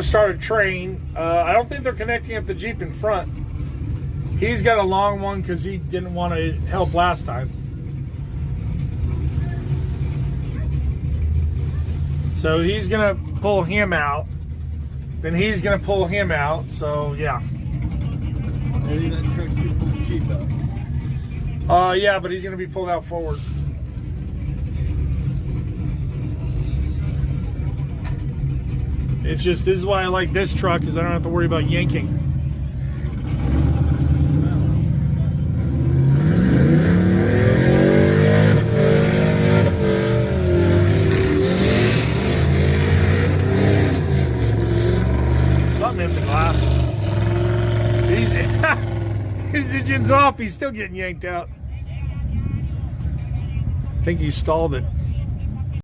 Start a train. I don't think they're connecting up the Jeep in front. He's got a long one because he didn't want to help last time. So he's going to pull him out. Then he's going to pull him out. So, yeah. Maybe that truck's going to pull the Jeep out. Yeah, but he's going to be pulled out forward. It's just, this is why I like this truck, because I don't have to worry about yanking. Something hit the glass. His engine's off, he's still getting yanked out. I think he stalled it.